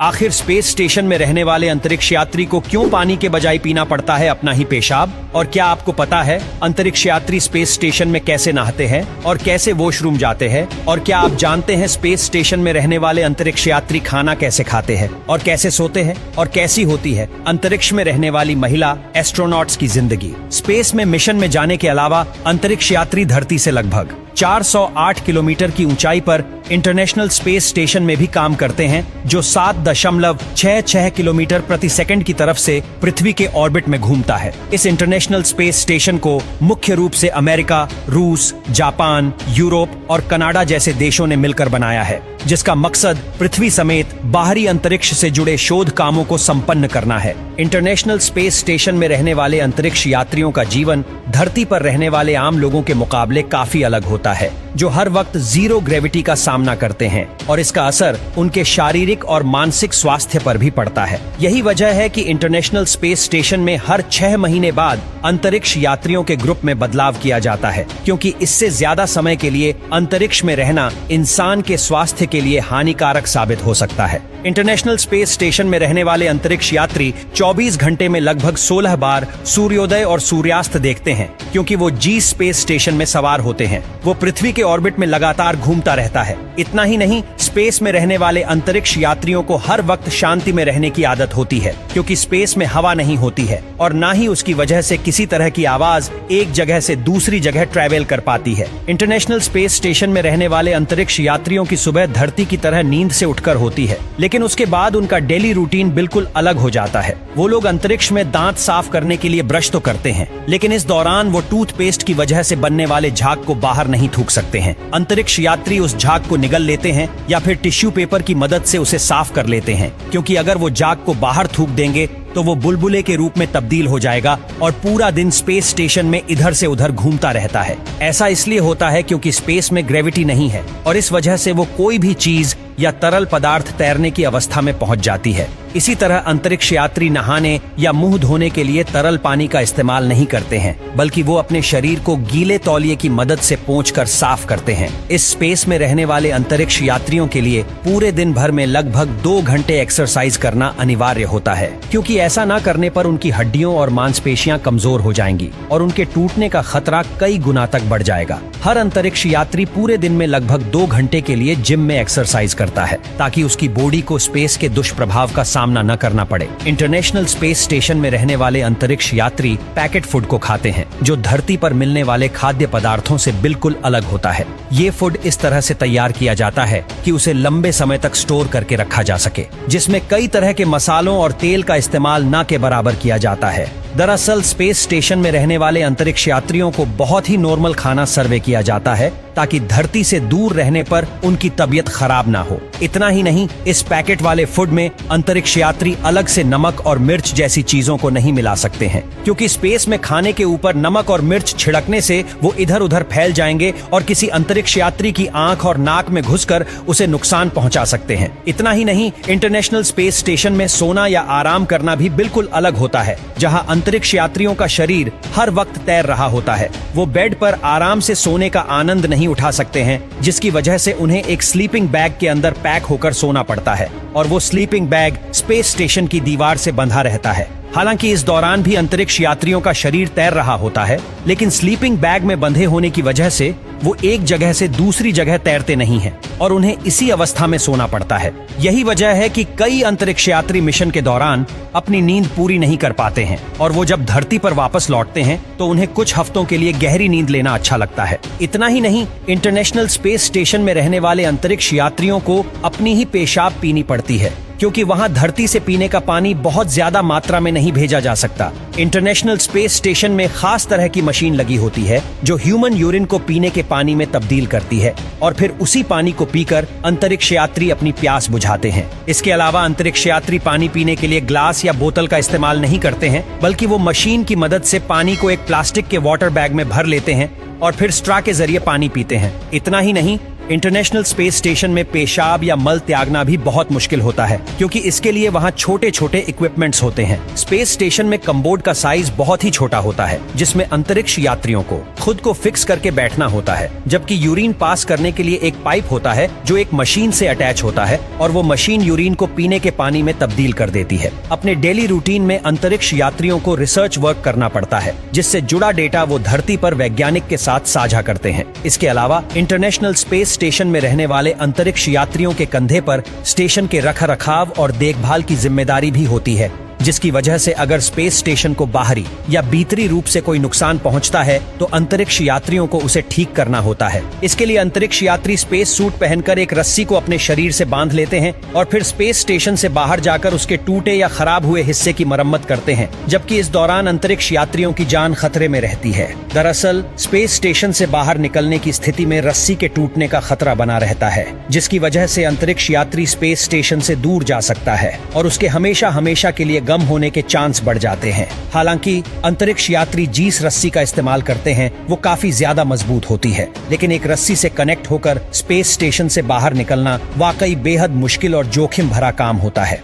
आखिर space station में रहने वाले अंतरिक्ष यात्री को क्यों पानी के बजाय पीना पड़ता है अपना ही पेशाब? और क्या आपको पता है अंतरिक्ष यात्री स्पेस स्टेशन में कैसे नहाते हैं और कैसे वॉशरूम जाते हैं? और क्या आप जानते हैं स्पेस स्टेशन में रहने वाले अंतरिक्ष यात्री खाना कैसे खाते हैं और कैसे सोते हैं और कैसी होती है अंतरिक्ष में रहने वाली महिला एस्ट्रोनॉट्स की जिंदगी? स्पेस में मिशन में जाने के अलावा अंतरिक्ष यात्री धरती से लगभग 408 किलोमीटर की ऊंचाई पर इंटरनेशनल स्पेस स्टेशन में भी काम करते हैं, जो 7.66 किलोमीटर प्रति सेकंड की तरफ से पृथ्वी के ऑर्बिट में घूमता है। इस इंटरनेशनल स्पेस स्टेशन को मुख्य रूप से अमेरिका, रूस, जापान, यूरोप और कनाडा जैसे देशों ने मिलकर बनाया है, जिसका मकसद पृथ्वी समेत बाहरी अंतरिक्ष से जुड़े शोध कामों को संपन्न करना है। इंटरनेशनल स्पेस स्टेशन में रहने वाले अंतरिक्ष यात्रियों का जीवन धरती पर रहने वाले आम लोगों के मुकाबले काफी अलग होता है, जो हर वक्त जीरो ग्रेविटी का सामना करते हैं और इसका असर उनके शारीरिक और मानसिक स्वास्थ्य पर भी पड़ता है। यही वजह है कि इंटरनेशनल स्पेस स्टेशन में हर 6 महीने बाद अंतरिक्ष यात्रियों के ग्रुप में बदलाव किया जाता है, क्योंकि इससे ज्यादा समय के लिए अंतरिक्ष में रहना इंसान के स्वास्थ्य के लिए हानिकारक साबित हो सकता है। इंटरनेशनल स्पेस स्टेशन में रहने वाले अंतरिक्ष यात्री 24 घंटे में लगभग 16 बार सूर्योदय और सूर्यास्त देखते हैं, क्योंकि वो जी स्पेस स्टेशन में सवार होते हैं। वो पृथ्वी के ऑर्बिट में लगातार घूमता रहता है। इतना ही नहीं, स्पेस में रहने वाले अंतरिक्ष यात्रियों को हर वक्त शांति में रहने की आदत होती है, क्योंकि स्पेस में हवा नहीं होती है और ना ही उसकी वजह से किसी तरह की आवाज एक जगह से दूसरी जगह ट्रैवल कर पाती है। इंटरनेशनल स्पेस स्टेशन में रहने वाले अंतरिक्ष यात्रियों की सुबह धरती की तरह नींद से उठकर होती है, लेकिन उसके बाद उनका डेली रूटीन बिल्कुल अलग हो जाता है। वो लोग अंतरिक्ष में दांत साफ करने के लिए ब्रश तो करते हैं, लेकिन इस दौरान वो टूथपेस्ट की वजह से बनने वाले झाग को बाहर नहीं थूक सकते हैं। अंतरिक्ष यात्री उस झाग को निगल लेते हैं या फिर टिश्यू पेपर की मदद से उसे साफ कर लेते हैं, क्योंकि अगर वो झाग को बाहर थूक देंगे तो वो बुलबुले के रूप में तब्दील हो जाएगा और पूरा दिन स्पेस स्टेशन में इधर से उधर घूमता रहता है। ऐसा इसलिए होता है क्योंकि स्पेस में ग्रेविटी नहीं है और इस वजह से वो कोई भी चीज या तरल पदार्थ तैरने की अवस्था में पहुंच जाती है। इसी तरह अंतरिक्ष यात्री नहाने या मुंह धोने के लिए तरल पानी का इस्तेमाल नहीं करते हैं, बल्कि वो अपने शरीर को गीले तौलिए की मदद से पोंछकर साफ करते हैं। इस स्पेस में रहने वाले अंतरिक्ष यात्रियों के लिए पूरे दिन भर में लगभग 2 घंटे एक्सरसाइज करना अनिवार्य होता है, क्योंकि ऐसा ना करने पर उनकी हड्डियों और मांसपेशियां कमजोर हो जाएंगी और उनके टूटने का खतरा कई गुना तक बढ़ जाएगा। हर अंतरिक्ष यात्री पूरे दिन में लगभग 2 घंटे के लिए जिम में एक्सरसाइज करता है, ताकि उसकी बॉडी को स्पेस के दुष्प्रभाव का सामना न करना पड़े। इंटरनेशनल स्पेस स्टेशन में रहने वाले अंतरिक्ष यात्री पैकेट फूड को खाते हैं, जो धरती पर मिलने वाले खाद्य पदार्थों से बिल्कुल अलग होता है। ये फूड इस तरह से तैयार किया जाता है कि उसे लंबे समय तक स्टोर करके रखा जा सके, जिसमें कई तरह के मसालों और तेल का इस्तेमाल न के बराबर किया जाता है। दरअसल स्पेस स्टेशन में रहने वाले अंतरिक्ष यात्रियों को बहुत ही नॉर्मल खाना सर्वे किया जाता है, ताकि धरती से दूर रहने पर उनकी तबीयत खराब ना हो। इतना ही नहीं, इस पैकेट वाले फूड में अंतरिक्ष यात्री अलग से नमक और मिर्च जैसी चीजों को नहीं मिला सकते हैं, क्योंकि स्पेस में खाने के ऊपर नमक और मिर्च छिड़कने से वो इधर उधर फैल जाएंगे और किसी अंतरिक्ष यात्री की आंख और नाक में घुसकर उसे नुकसान पहुंचा सकते हैं। इतना ही नहीं, इंटरनेशनल स्पेस स्टेशन में सोना या आराम करना भी बिल्कुल अलग होता है, जहां अंतरिक्ष यात्रियों का शरीर हर वक्त तैर रहा होता है। वो बेड पर आराम से सोने का आनंद नहीं उठा सकते हैं, जिसकी वजह से उन्हें एक स्लीपिंग बैग के अंदर पैक होकर सोना पड़ता है और वो स्लीपिंग बैग स्पेस स्टेशन की दीवार से बंधा रहता है। हालांकि इस दौरान भी अंतरिक्ष यात्रियों का शरीर तैर रहा होता है, लेकिन स्लीपिंग बैग में बंधे होने की वजह से वो एक जगह से दूसरी जगह तैरते नहीं हैं और उन्हें इसी अवस्था में सोना पड़ता है। यही वजह है कि कई अंतरिक्ष यात्री मिशन के दौरान अपनी नींद पूरी नहीं कर पाते हैं और वो जब धरती पर वापस लौटते हैं तो उन्हें कुछ हफ्तों के लिए गहरी नींद लेना अच्छा लगता है। इतना ही नहीं, इंटरनेशनल स्पेस स्टेशन में रहने वाले अंतरिक्ष यात्रियों को अपनी ही पेशाब पीनी पड़ती है, क्योंकि वहां धरती से पीने का पानी बहुत ज्यादा मात्रा में नहीं भेजा जा सकता। इंटरनेशनल स्पेस स्टेशन में खास तरह की मशीन लगी होती है, जो ह्यूमन यूरिन को पीने के पानी में तब्दील करती है और फिर उसी पानी को पीकर अंतरिक्ष यात्री अपनी प्यास बुझाते हैं। इसके अलावा अंतरिक्ष यात्री पानी पीने के लिए ग्लास या बोतल का इस्तेमाल नहीं करते हैं, बल्कि वो मशीन की मदद से पानी को एक प्लास्टिक के वाटर बैग में भर लेते हैं और फिर स्ट्रा के जरिए पानी पीते हैं। इतना ही नहीं, इंटरनेशनल स्पेस स्टेशन में पेशाब या मल त्यागना भी बहुत मुश्किल होता है, क्योंकि इसके लिए वहाँ छोटे छोटे इक्विपमेंट्स होते हैं। स्पेस स्टेशन में कमबोर्ड का साइज बहुत ही छोटा होता है, जिसमें अंतरिक्ष यात्रियों को खुद को फिक्स करके बैठना होता है, जबकि यूरिन पास करने के लिए एक पाइप होता है जो एक मशीन से अटैच होता है, और वो मशीन यूरिन को पीने के पानी में तब्दील कर देती है। अपने डेली रूटीन में अंतरिक्ष यात्रियों को रिसर्च वर्क करना पड़ता है, जिससे जुड़ा डेटा वो धरती पर वैज्ञानिक के साथ साझा करते हैं। इसके अलावा इंटरनेशनल स्पेस स्टेशन में रहने वाले अंतरिक्ष यात्रियों के कंधे पर स्टेशन के रखरखाव और देखभाल की जिम्मेदारी भी होती है, जिसकी वजह से अगर स्पेस स्टेशन को बाहरी या भीतरी रूप से कोई नुकसान पहुंचता है तो अंतरिक्ष यात्रियों को उसे ठीक करना होता है। इसके लिए अंतरिक्ष यात्री स्पेस सूट पहनकर एक रस्सी को अपने शरीर से बांध लेते हैं और फिर स्पेस स्टेशन से बाहर जाकर उसके टूटे या खराब हुए हिस्से की मरम्मत करते हैं, जबकि इस दौरान अंतरिक्ष यात्रियों की जान खतरे में रहती है। दरअसल स्पेस स्टेशन से बाहर निकलने की स्थिति में रस्सी के टूटने का खतरा बना रहता है, जिसकी वजह से अंतरिक्ष यात्री स्पेस स्टेशन से दूर जा सकता है और उसके हमेशा हमेशा के लिए गम होने के चांस बढ़ जाते हैं। हालांकि अंतरिक्ष यात्री जिस रस्सी का इस्तेमाल करते हैं वो काफी ज्यादा मजबूत होती है, लेकिन एक रस्सी से कनेक्ट होकर स्पेस स्टेशन से बाहर निकलना वाकई बेहद मुश्किल और जोखिम भरा काम होता है।